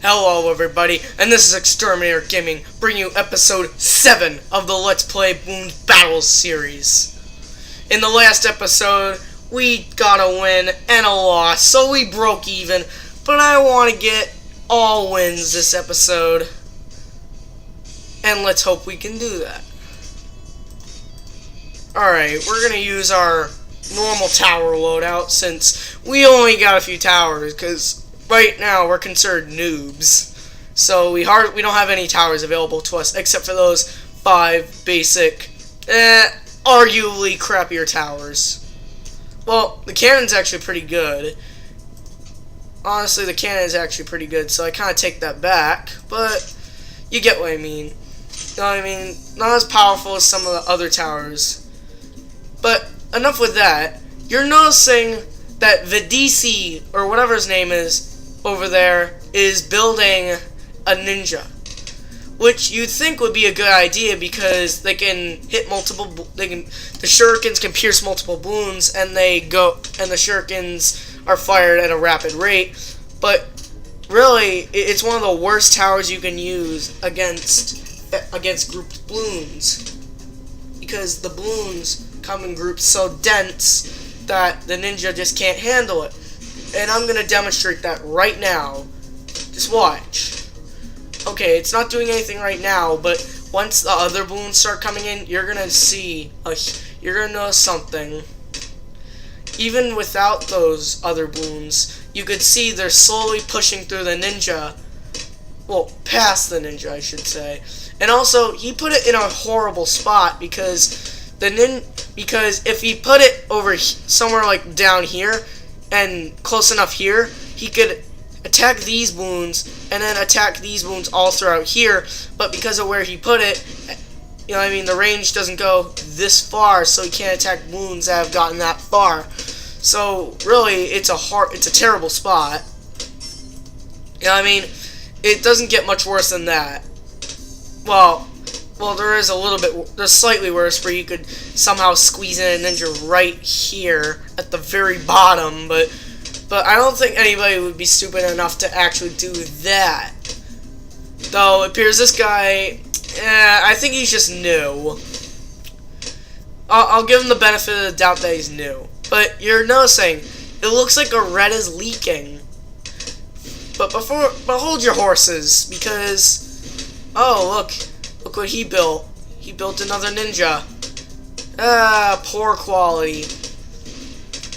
Hello everybody, and this is XTerminator Gaming, bringing you episode 7 of the Let's Play Bloons Battles series. In the last episode, we got a win and a loss, so we broke even, but I want to get all wins this episode. And let's hope we can do that. Alright, we're going to use our normal tower loadout since we only got a few towers, because right now we're considered noobs. So we don't have any towers available to us except for those 5 basic, arguably crappier towers. Well, the cannon's actually pretty good. Honestly, the cannon is actually pretty good, so I kind of take that back, but you get what I mean. You know what I mean? Not as powerful as some of the other towers. But enough with that. You're noticing that Vidisi, or whatever his name is, over there, is building a ninja. Which you'd think would be a good idea because they can hit multiple, the shurikens can pierce multiple balloons, and the shurikens are fired at a rapid rate. But really, it's one of the worst towers you can use against grouped balloons, because the balloons come in groups so dense that the ninja just can't handle it. And I'm gonna demonstrate that right now. Just watch. Okay, it's not doing anything right now, but once the other balloons start coming in, you're gonna notice something. Even without those other balloons, you could see they're slowly pushing through the ninja. Well, past the ninja, I should say. And also, he put it in a horrible spot because if he put it over somewhere like down here and close enough here, he could attack these balloons and then attack these balloons all throughout here. But because of where he put it, you know what I mean, the range doesn't go this far, so he can't attack balloons that have gotten that far. So really, it's a terrible spot. You know what I mean? It doesn't get much worse than that. Well, there is a little bit. There's slightly worse where you could somehow squeeze in a ninja right here at the very bottom, but I don't think anybody would be stupid enough to actually do that. Though it appears this guy, I think he's just new. I'll give him the benefit of the doubt that he's new. But you're noticing, it looks like a red is leaking. But hold your horses, because oh, look what he built. He built another ninja. Poor quality.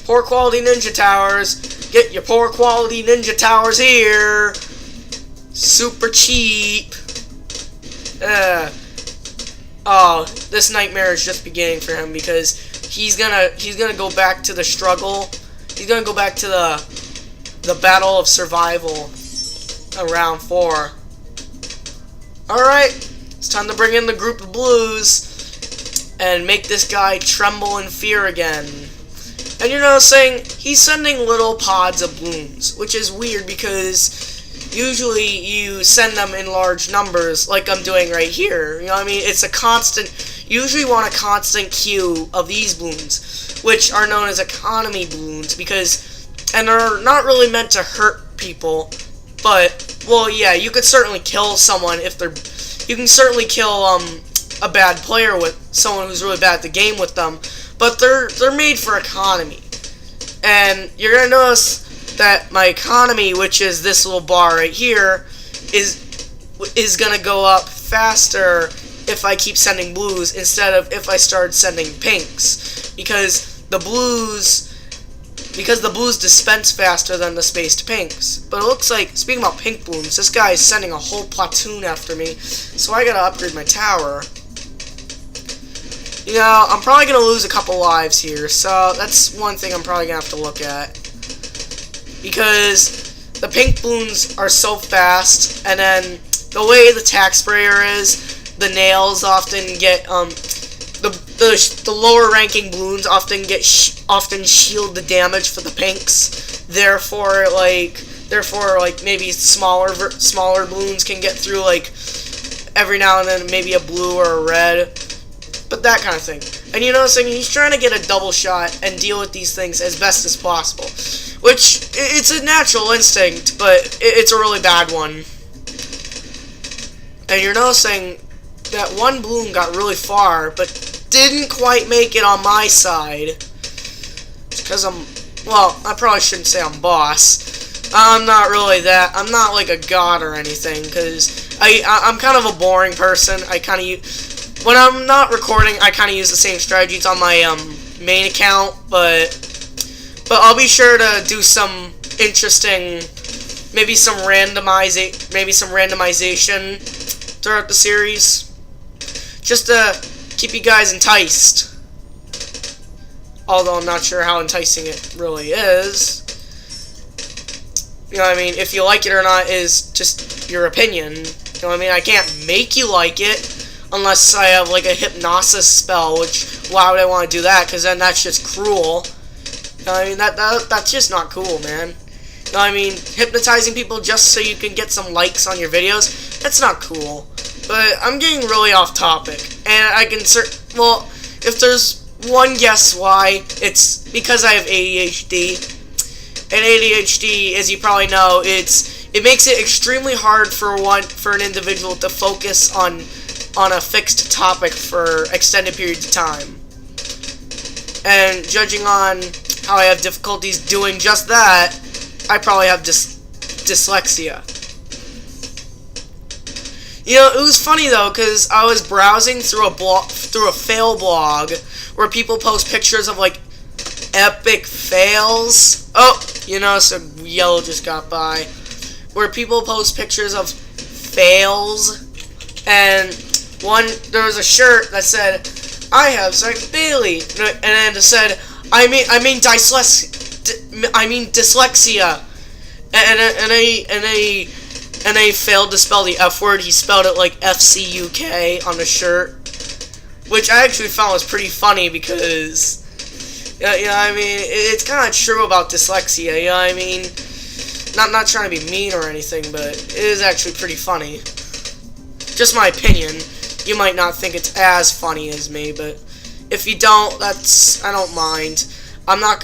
Poor quality ninja towers. Get your poor quality ninja towers here. Super cheap. Oh, this nightmare is just beginning for him because he's gonna go back to the struggle. He's gonna go back to the battle of survival around 4. Alright, it's time to bring in the group of blues and make this guy tremble in fear again. And you're noticing he's sending little pods of balloons, which is weird because usually you send them in large numbers like I'm doing right here. You know what I mean? It's a constant, you usually want a constant queue of these balloons, which are known as economy balloons and are not really meant to hurt people, but well, yeah, you could certainly kill someone you can certainly kill a bad player with someone who's really bad at the game with them, but they're made for economy. And you're gonna notice that my economy, which is this little bar right here, is gonna go up faster if I keep sending blues instead of if I start sending pinks, because the blues dispense faster than the spaced pinks. But it looks like, speaking about pink balloons, this guy is sending a whole platoon after me, so I gotta upgrade my tower. You know, I'm probably gonna lose a couple lives here, so that's one thing I'm probably gonna have to look at. Because the pink balloons are so fast, and then the way the tack sprayer is, the nails often get, the lower ranking balloons often shield the damage for the pinks. Therefore, maybe smaller balloons can get through, like, every now and then maybe a blue or a red. But that kind of thing. And you know, he's trying to get a double shot and deal with these things as best as possible. Which, it's a natural instinct, but it's a really bad one. And you're noticing that one balloon got really far, but didn't quite make it on my side. It's because well, I probably shouldn't say I'm boss. I'm not really that. I'm not like a god or anything, because I'm kind of a boring person. I kind of use, when I'm not recording, I kind of use the same strategies on my main account, but I'll be sure to do some interesting, maybe some randomization throughout the series, just to keep you guys enticed. Although I'm not sure how enticing it really is. You know what I mean? If you like it or not is just your opinion. You know what I mean? I can't make you like it unless I have like a hypnosis spell, which why would I want to do that? Because then that's just cruel. You know what I mean? That's just not cool, man. You know what I mean? Hypnotizing people just so you can get some likes on your videos, that's not cool. But I'm getting really off topic, and I can well, if there's one guess why, it's because I have ADHD. And ADHD, as you probably know, it makes it extremely hard for an individual to focus on a fixed topic for extended periods of time. And judging on how I have difficulties doing just that, I probably have dyslexia. You know, it was funny though, because I was browsing through a fail blog where people post pictures of like epic fails. Oh, you know, so yellow just got by. Where people post pictures of fails, and there was a shirt that said, "I have psychobilly," and then it said, I mean dyslexia, and they failed to spell the F word. He spelled it like FCUK on the shirt, which I actually found was pretty funny because, you know what I mean, it's kind of true about dyslexia. You know what I mean, not trying to be mean or anything, but it is actually pretty funny. Just my opinion. You might not think it's as funny as me, but if you don't, I don't mind. I'm not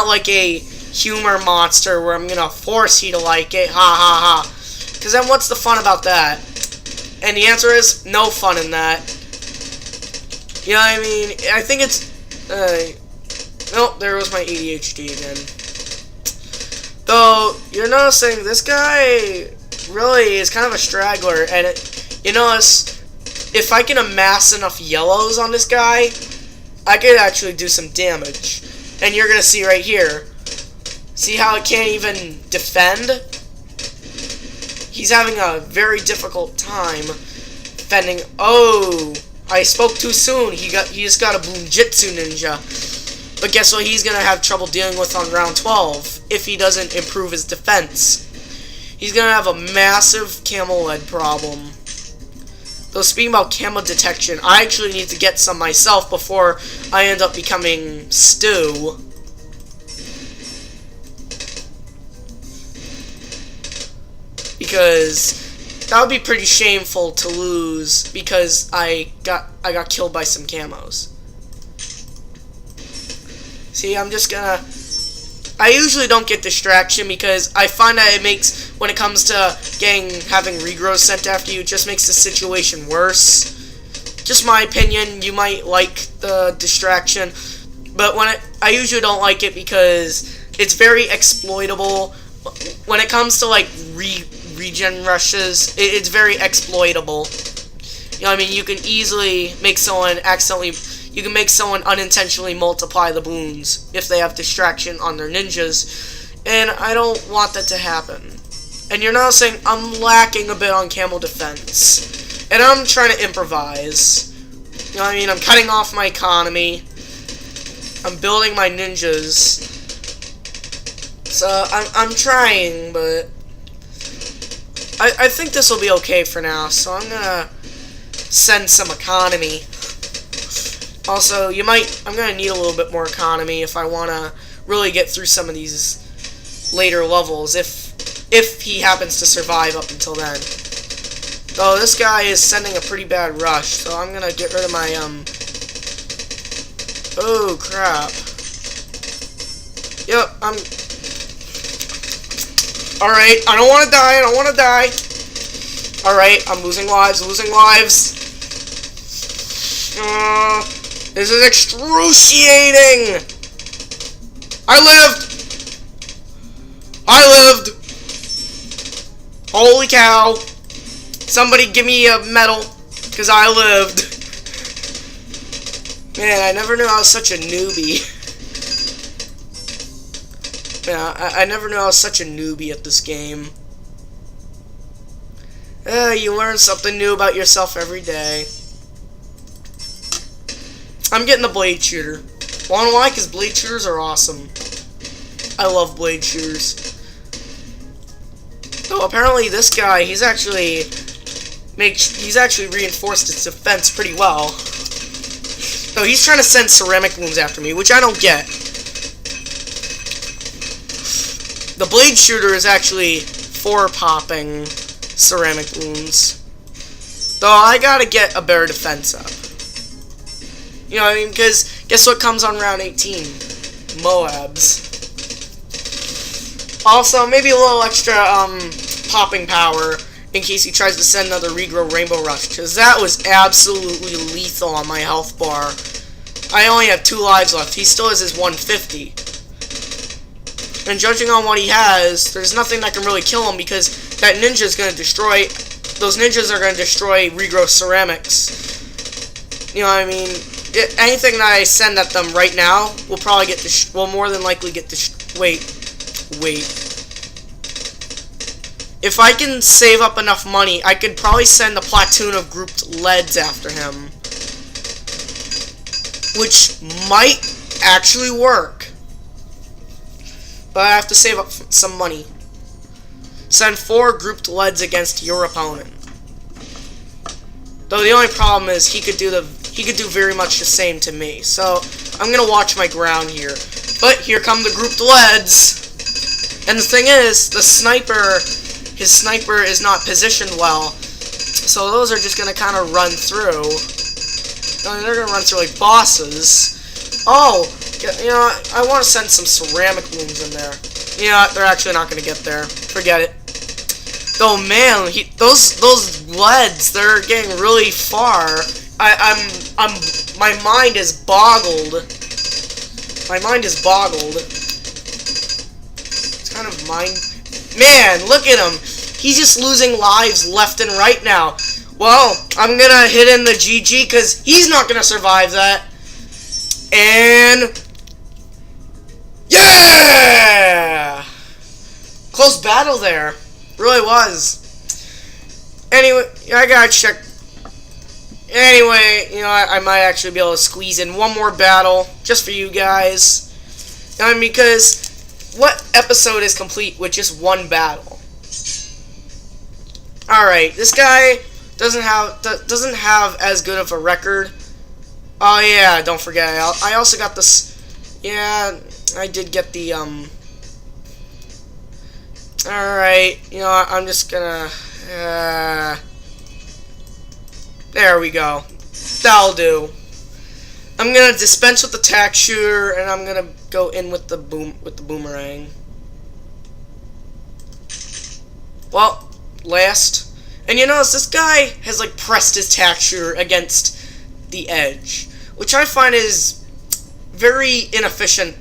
like a humor monster where I'm gonna force you to like it, ha ha ha. Because then what's the fun about that? And the answer is no fun in that. You know what I mean? I think it's, nope, there was my ADHD again. Though, you're noticing this guy really is kind of a straggler, and you notice, if I can amass enough yellows on this guy, I could actually do some damage. And you're gonna see right here. See how it can't even defend? He's having a very difficult time defending. Oh, I spoke too soon. He just got a Bloonjitsu ninja. But guess what he's gonna have trouble dealing with on round 12 if he doesn't improve his defense. He's gonna have a massive camo lead problem. Though speaking about camo detection, I actually need to get some myself before I end up becoming Stu. Because that would be pretty shameful to lose because I got killed by some camos. See, I'm just gonna... I usually don't get distraction because I find that it makes, when it comes to having regrowth sent after you, it just makes the situation worse. Just my opinion, you might like the distraction, but I usually don't like it because it's very exploitable. When it comes to like regen rushes, it's very exploitable. You know what I mean? You can easily make someone you can make someone unintentionally multiply the balloons if they have distraction on their ninjas, and I don't want that to happen. And you're now saying I'm lacking a bit on camo defense, and I'm trying to improvise. You know what I mean? I'm cutting off my economy. I'm building my ninjas. So I'm trying, but I think this will be okay for now. So I'm gonna send some economy. Also, I'm gonna need a little bit more economy if I wanna really get through some of these later levels, if he happens to survive up until then. Though this guy is sending a pretty bad rush, so I'm gonna get rid of my oh crap. Yep, Alright, I don't want to die, I don't want to die. Alright, I'm losing lives, this is excruciating! I lived! Holy cow! Somebody give me a medal, because I lived. Man, I never knew I was such a newbie. Man, I never knew I was such a newbie at this game. You learn something new about yourself every day. I'm getting the blade shooter. Wanna why? Because blade shooters are awesome. I love blade shooters. Though apparently this guy, he's actually reinforced his defense pretty well. Though he's trying to send ceramic wounds after me, which I don't get. The blade shooter is actually for popping ceramic wounds. Though I gotta get a better defense up. You know what I mean? Because guess what comes on round 18? Moabs. Also, maybe a little extra popping power in case he tries to send another regrow Rainbow Rush, because that was absolutely lethal on my health bar. I only have 2 lives left. He still has his 150. And judging on what he has, there's nothing that can really kill him, because that ninja is going to destroy... Those ninjas are going to destroy regrow ceramics. You know what I mean? Anything that I send at them right now will probably get... will more than likely get... Wait. If I can save up enough money, I could probably send a platoon of grouped leads after him. Which might actually work. But I have to save up some money. Send 4 grouped leads against your opponent. Though the only problem is he could do very much the same to me. So I'm gonna watch my ground here. But here come the grouped leads. And the thing is, his sniper is not positioned well. So those are just gonna kind of run through. I mean, they're gonna run through like bosses. Oh, you know, I want to send some ceramic wounds in there. You know, they're actually not gonna get there. Forget it. Though, man, those leads, they're getting really far. My mind is boggled. My mind is boggled. It's kind of man, look at him. He's just losing lives left and right now. Well, I'm gonna hit in the GG because he's not gonna survive that. And yeah! Close battle there. Really was. Anyway, I gotta check. Anyway, you know, I might actually be able to squeeze in one more battle just for you guys. I mean, because what episode is complete with just one battle? Alright, this guy doesn't have as good of a record. Oh yeah, don't forget, I also got this. Yeah, I did get the Alright, you know what, I'm just gonna there we go. That'll do. I'm gonna dispense with the tack shooter, and I'm gonna go in with the boomerang. Well, last, and you notice this guy has like pressed his tack shooter against the edge, which I find is very inefficient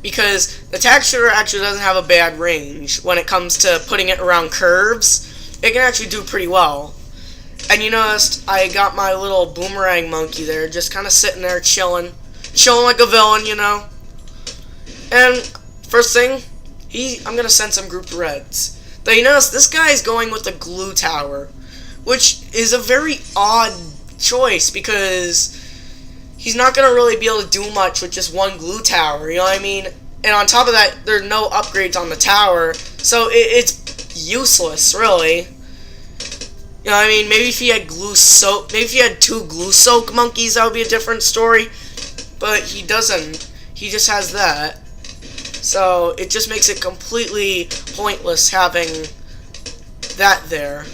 because the tack shooter actually doesn't have a bad range when it comes to putting it around curves. It can actually do pretty well. And you noticed I got my little boomerang monkey there, just kind of sitting there chilling like a villain, you know. And first thing, I'm gonna send some grouped reds. Though you notice this guy is going with the glue tower, which is a very odd choice because he's not gonna really be able to do much with just one glue tower. You know what I mean? And on top of that, there are no upgrades on the tower, so it's useless, really. You know what I mean? Maybe if he had maybe if he had 2 glue soak monkeys, that would be a different story. But he doesn't. He just has that. So it just makes it completely pointless having that there.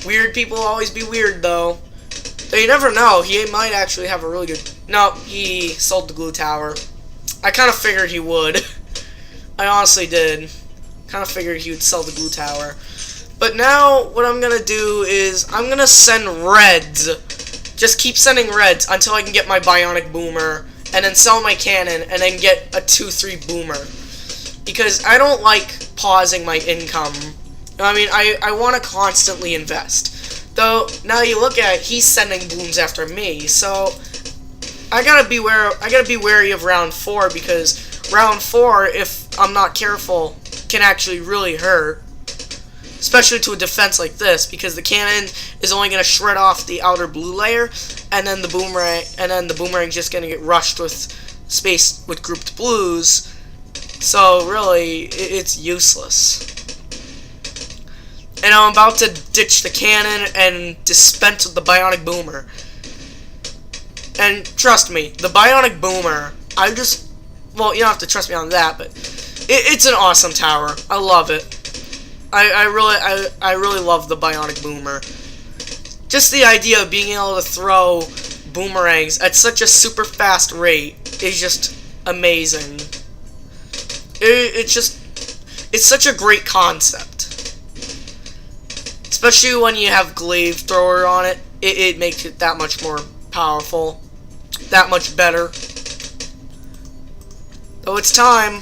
Weird people always be weird, though. Though you never know. He might actually have a really good... No, he sold the glue tower. I kind of figured he would. I honestly did. Kind of figured he would sell the glue tower. But now, what I'm going to do is, I'm going to send reds. Just keep sending reds until I can get my bionic boomer, and then sell my cannon, and then get a 2-3 boomer. Because I don't like pausing my income. I mean, I want to constantly invest. Though, now you look at it, he's sending balloons after me, so I gotta be wary of round 4, because round 4, if I'm not careful, can actually really hurt. Especially to a defense like this, because the cannon is only going to shred off the outer blue layer, and then the boomerang's just going to get rushed with grouped blues. So really, it's useless. And I'm about to ditch the cannon and dispense with the bionic boomer. And trust me, the bionic boomer, well, you don't have to trust me on that, but it's an awesome tower. I love it. I really love the bionic boomer. Just the idea of being able to throw boomerangs at such a super fast rate is just amazing. It's such a great concept. Especially when you have glaive thrower on it, it makes it that much more powerful, that much better. So it's time.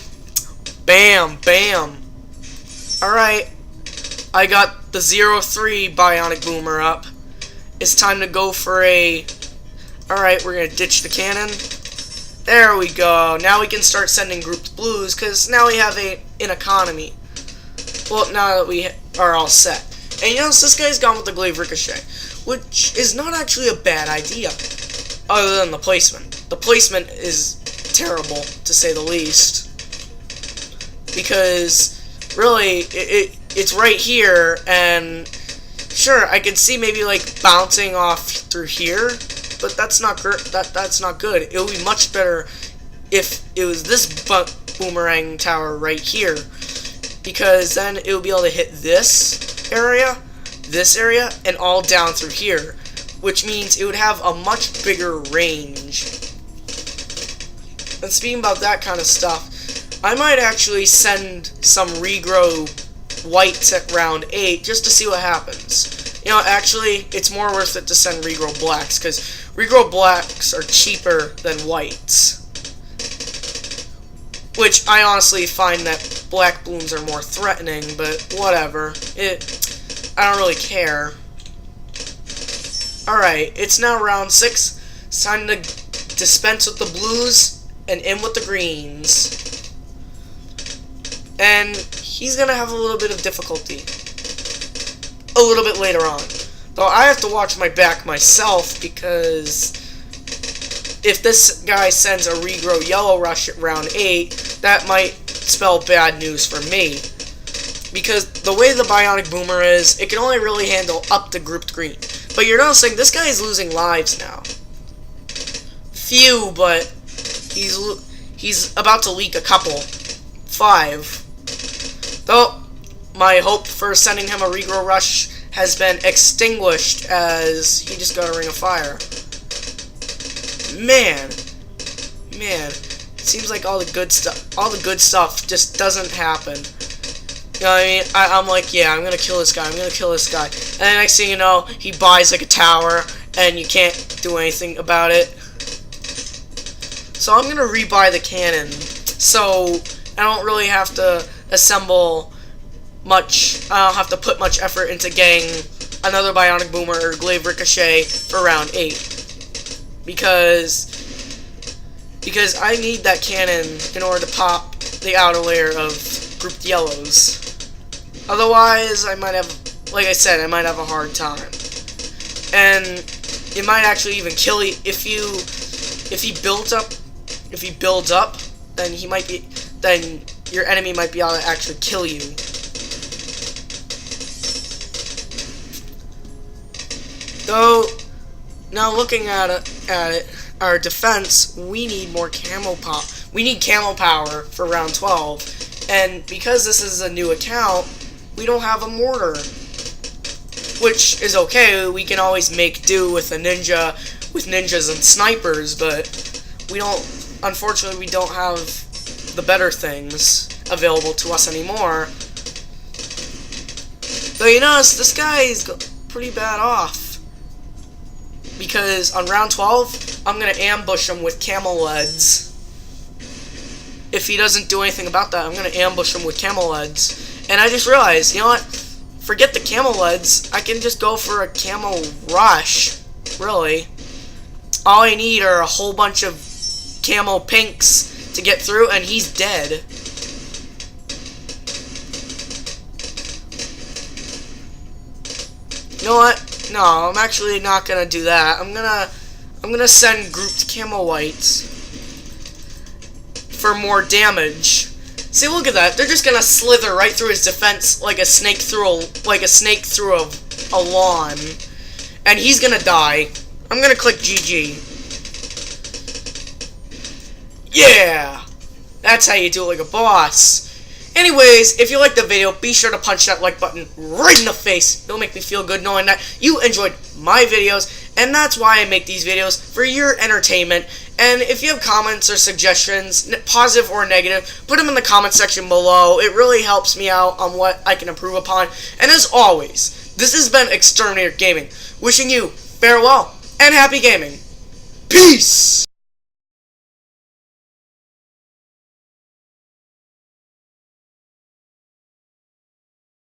Bam, bam. Alright. I got the 0-3 bionic boomer up. It's time to go for a... Alright, we're going to ditch the cannon. There we go. Now we can start sending grouped blues, because now we have an economy. Well, now that we are all set. And you notice this guy's gone with the glaive ricochet, which is not actually a bad idea, other than the placement. The placement is terrible, to say the least. Because, really, it's right here, and sure, I could see maybe like bouncing off through here, but that's not good. It would be much better if it was this boomerang tower right here, because then it would be able to hit this area, and all down through here, which means it would have a much bigger range. And speaking about that kind of stuff, I might actually send some regrow whites at round 8 just to see what happens. You know, actually, it's more worth it to send regrow blacks, because regrow blacks are cheaper than whites. Which I honestly find that black balloons are more threatening, but whatever. I don't really care. Alright, it's now round 6. It's time to dispense with the blues and in with the greens. And he's going to have a little bit of difficulty a little bit later on. Though I have to watch my back myself, because if this guy sends a regrow yellow rush at round 8, that might spell bad news for me. Because the way the bionic boomer is, it can only really handle up to grouped green. But you're noticing this guy is losing lives now. Few, but he's about to leak a couple. 5. Though, my hope for sending him a regrow rush has been extinguished, as he just got a ring of fire. Man, it seems like all the good stuff just doesn't happen. You know what I mean? I'm like, yeah, I'm gonna kill this guy, And then next thing you know, he buys like a tower, and you can't do anything about it. So I'm gonna rebuy the cannon, so I don't really have to assemble much. I don't have to put much effort into getting another bionic boomer or glaive ricochet for round 8, because I need that cannon in order to pop the outer layer of grouped yellows. Otherwise, I might have, like I said, I might have a hard time, and it might actually even kill you if he builds up. Then your enemy might be able to actually kill you. Though, now looking at it, our defense, we need more camo power. We need camo power for round 12, and because this is a new account, we don't have a mortar, which is okay. We can always make do with ninjas and snipers, but we don't. Unfortunately, we don't have the better things, available to us anymore. Though you notice, this guy is pretty bad off. Because on round 12, I'm going to ambush him with camel leads. If he doesn't do anything about that, I'm going to ambush him with camel leads. And I just realized, you know what? Forget the camel leads. I can just go for a camel rush. Really. All I need are a whole bunch of camel pinks to get through, and he's dead. You know what? No, I'm actually not gonna do that. I'm gonna send grouped camel whites for more damage. See, look at that. They're just gonna slither right through his defense like a snake through a lawn, and he's gonna die. I'm gonna click GG. Yeah, that's how you do it like a boss. Anyways, if you liked the video, be sure to punch that like button right in the face. It'll make me feel good knowing that you enjoyed my videos, and that's why I make these videos, for your entertainment. And if you have comments or suggestions, positive or negative, put them in the comment section below. It really helps me out on what I can improve upon. And as always, this has been XTerminator Gaming, wishing you farewell and happy gaming. Peace!